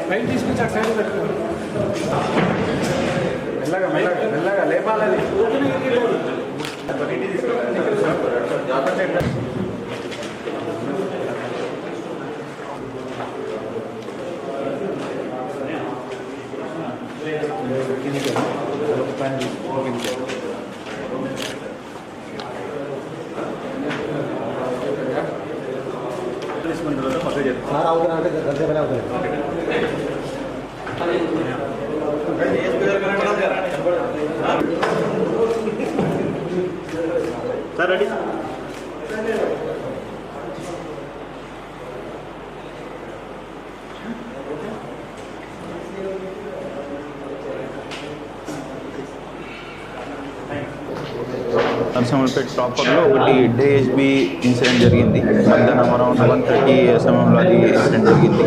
పైకి తీసుకొచ్చి అటు సైడ్ పెట్టుకోండి. మెల్లగా మెల్లగా మెల్లగా లేపాలి. సార్ అవుతున్నా గంటసేపనే అవుతుంది. Sir ready. నరసింహపేట ప్రాపర్లో ఒకటి డేఎస్బి ఇన్సిడెంట్ జరిగింది. మధ్యాహ్నం అరౌండ్ 1:30 సమయంలో అది ఇన్సిడెంట్ జరిగింది.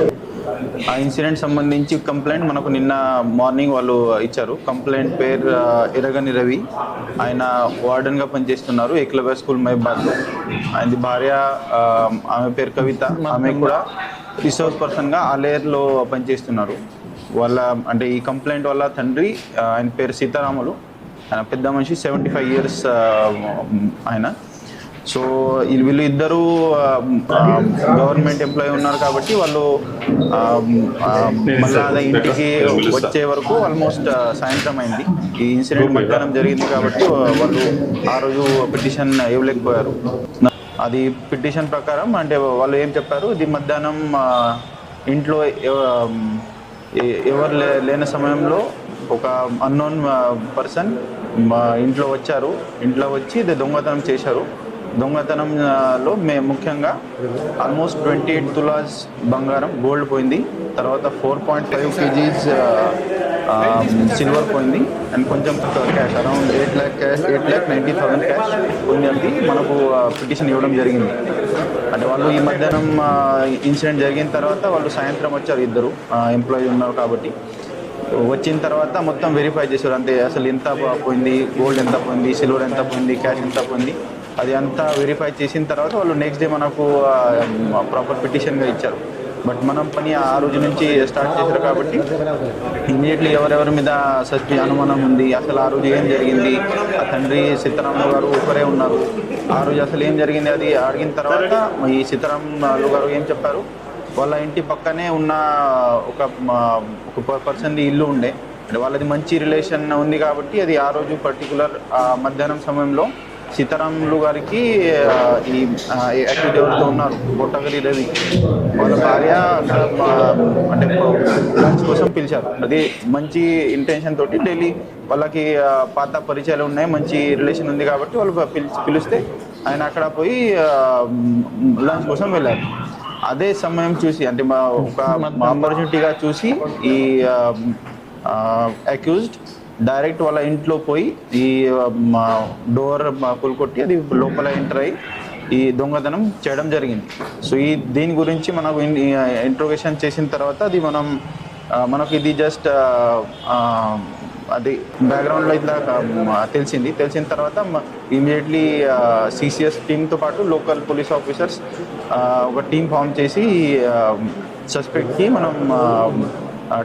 ఆ ఇన్సిడెంట్ సంబంధించి కంప్లైంట్ మనకు నిన్న మార్నింగ్ వాళ్ళు ఇచ్చారు. కంప్లైంట్ పేరు ఎరగని రవి, ఆయన వార్డెన్గా పనిచేస్తున్నారు ఏకలవ్య స్కూల్ మైబాద్లో. ఆయనది భార్య, ఆమె పేరు కవిత, ఆమె కూడా రిసోర్స్ పర్సన్గా ఆలేర్లో పనిచేస్తున్నారు. వాళ్ళ అంటే ఈ కంప్లైంట్ వల్ల తండ్రి, ఆయన పేరు సీతారాములు, ఆయన పెద్ద మనిషి, 75 years ఆయన. సో వీళ్ళు ఇద్దరు గవర్నమెంట్ ఎంప్లాయీ ఉన్నారు కాబట్టి వాళ్ళు మళ్ళీ ఇంటికి వచ్చే వరకు ఆల్మోస్ట్ సాయంత్రం అయింది. ఈ ఇన్సిడెంట్ మధ్యాహ్నం జరిగింది కాబట్టి వాళ్ళు ఆ రోజు పిటిషన్ ఇవ్వలేకపోయారు. అది పిటిషన్ ప్రకారం అంటే వాళ్ళు ఏం చెప్పారు, ఇది మధ్యాహ్నం ఇంట్లో ఎవరు లేని సమయంలో ఒక అన్నోన్ పర్సన్ మా ఇంట్లో వచ్చారు. ఇంట్లో వచ్చి దొంగతనం చేశారు. దొంగతనంలో ముఖ్యంగా ఆల్మోస్ట్ 28 తులాస్ బంగారం, గోల్డ్ పోయింది. తర్వాత 4.5 kgs సిల్వర్ పోయింది. అండ్ కొంచెం cash around 8 lakh cash, 8,90,000 cash పోయింది. మనకు పిటిషన్ ఇవ్వడం జరిగింది. అంటే వాళ్ళు ఈ మధ్యాహ్నం ఇన్సిడెంట్ జరిగిన తర్వాత వాళ్ళు సాయంత్రం వచ్చారు. ఇద్దరు ఎంప్లాయీ ఉన్నారు కాబట్టి వచ్చిన తర్వాత మొత్తం వెరిఫై చేశారు. అంటే అసలు ఎంత పోయింది, గోల్డ్ ఎంత పోయింది, సిల్వర్ ఎంత పోయింది, క్యాష్ ఎంత పోయింది, అది అంతా వెరిఫై చేసిన తర్వాత వాళ్ళు నెక్స్ట్ డే మనకు ప్రాపర్ పిటిషన్గా ఇచ్చారు. బట్ మనం పని ఆ రోజు నుంచి స్టార్ట్ చేశారు కాబట్టి ఇమీడియట్లీ ఎవరెవరి మీద అనుమానం ఉంది, అసలు ఆ రోజు ఏం జరిగింది, ఆ తండ్రి సీతారాములు గారు ఒకరే ఉన్నారు, ఆ రోజు అసలు ఏం జరిగింది అది అడిగిన తర్వాత ఈ సీతారాములు గారు ఏం చెప్పారు, వాళ్ళ ఇంటి పక్కనే ఉన్న ఒక పర్సన్ది ఇల్లు ఉండే, అంటే వాళ్ళది మంచి రిలేషన్ ఉంది కాబట్టి అది ఆ రోజు పర్టికులర్ మధ్యాహ్నం సమయంలో సీతారాములు గారికి ఈ యాక్టివ్ ఎవరితో ఉన్నారు బొట్టగలి రవి, వాళ్ళ భార్య అంటే లంచ్ కోసం పిలిచారు. అది మంచి ఇంటెన్షన్ తోటి డైలీ వాళ్ళకి పాత పరిచయాలు ఉన్నాయి, మంచి రిలేషన్ ఉంది కాబట్టి వాళ్ళు పిలిస్తే ఆయన అక్కడ పోయి లంచ్ కోసం వెళ్ళారు. అదే సమయం చూసి అంటే ఒక ఆపర్చునిటీగా చూసి ఈ అక్యూజ్డ్ డైరెక్ట్ వాళ్ళ ఇంట్లో పోయి ఈ డోర్ కొట్టి అది లోపల ఎంటర్ అయ్యి ఈ దొంగతనం చేయడం జరిగింది. సో దీని గురించి మనకు ఇంట్రోగేషన్ చేసిన తర్వాత అది మనకు ఇది జస్ట్ అది బ్యాక్గ్రౌండ్లో ఇట్లా తెలిసిన తర్వాత ఇమీడియట్లీ సిసిఎస్ టీమ్తో పాటు లోకల్ పోలీస్ ఆఫీసర్స్ ఒక టీం ఫామ్ చేసి సస్పెక్ట్కి మనం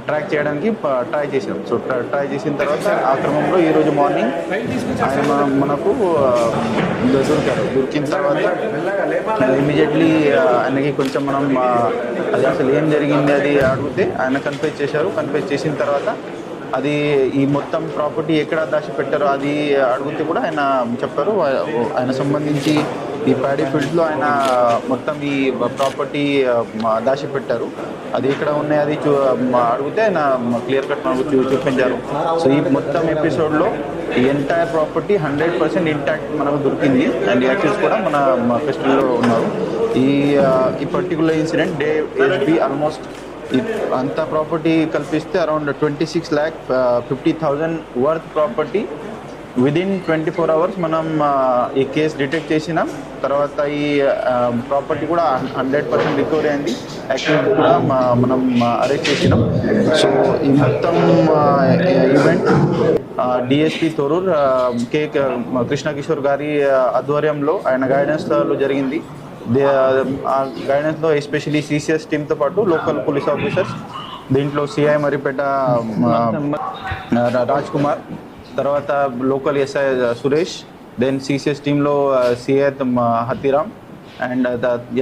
ట్రాక్ చేయడానికి ట్రై చేసాం. సో ట్రై చేసిన తర్వాత ఆ క్రమంలో ఈరోజు మార్నింగ్ ఆయన మనకు దొరికిన తర్వాత ఇమీడియట్లీ ఆయనకి కొంచెం మనం అది అసలు ఏం జరిగింది అది అడిగితే ఆయన కన్ఫెస్ చేశారు. కన్ఫెస్ చేసిన తర్వాత అది ఈ మొత్తం ప్రాపర్టీ ఎక్కడ దాచిపెట్టారో అది అడిగితే కూడా ఆయన చెప్పారు. ఆయన సంబంధించి ఈ ప్యాడీ ఫీల్డ్లో ఆయన మొత్తం ఈ ప్రాపర్టీ దాచిపెట్టారు. అది ఎక్కడ ఉన్నాయి అది అడిగితే ఆయన క్లియర్ కట్ మనకు చూపించారు. సో ఈ మొత్తం ఎపిసోడ్లో ఈ ఎంటైర్ ప్రాపర్టీ 100% ఇంటాక్ట్ మనకు దొరికింది. అండ్ యాక్చువల్స్ కూడా మన ఫెస్టివల్లో ఉన్నారు. ఈ పర్టికులర్ ఇన్సిడెంట్ డేఎస్బి ఆల్మోస్ట్ అంత ప్రాపర్టీ కల్పిస్తే around 26,50,000 worth property within 24 hours మనం ఈ కేసు డిటెక్ట్ చేసినాం. తర్వాత ఈ ప్రాపర్టీ కూడా 100% రికవరీ అయింది. యాక్టివిటీ కూడా మనం అరెస్ట్ చేసినాం. సో ఈ మొత్తం ఈవెంట్ డిఎస్పి తొరూర్ కే కృష్ణ కిషోర్ గారి ఆధ్వర్యంలో ఆయన గైడెన్స్లో జరిగింది. ఆ గైడెన్స్లో ఎస్పెషలీ సిసిఎస్ టీమ్తో పాటు లోకల్ పోలీస్ ఆఫీసర్స్, దీంట్లో సిఐ మరిపేట రాజ్ కుమార్, తర్వాత local SI Suresh, then CCS టీంలో CI Hathiram and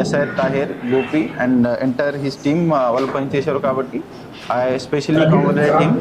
SI Tahir Gopi and entire his team వాళ్ళు పనిచేశారు. కాబట్టి ఐ ఎస్పెషల్లీ కంగ్రాచులేట్ హిమ్.